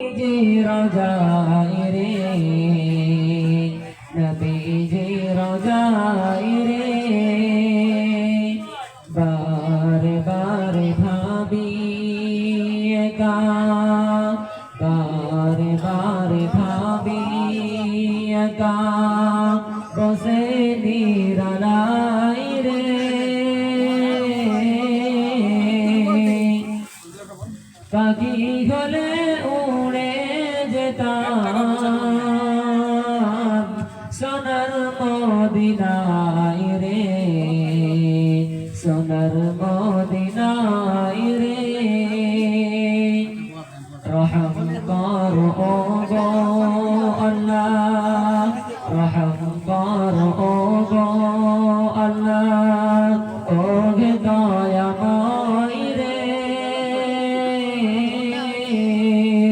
जी रोजाए रे नबी जी रोजाए रे बार बार भाभी का बार बार भाभी का बसे निरालाई रे পাখি হলে উড়ে যেতাম সোনার মদিনায় রে সোনার মদিনায় রে রহম করো গো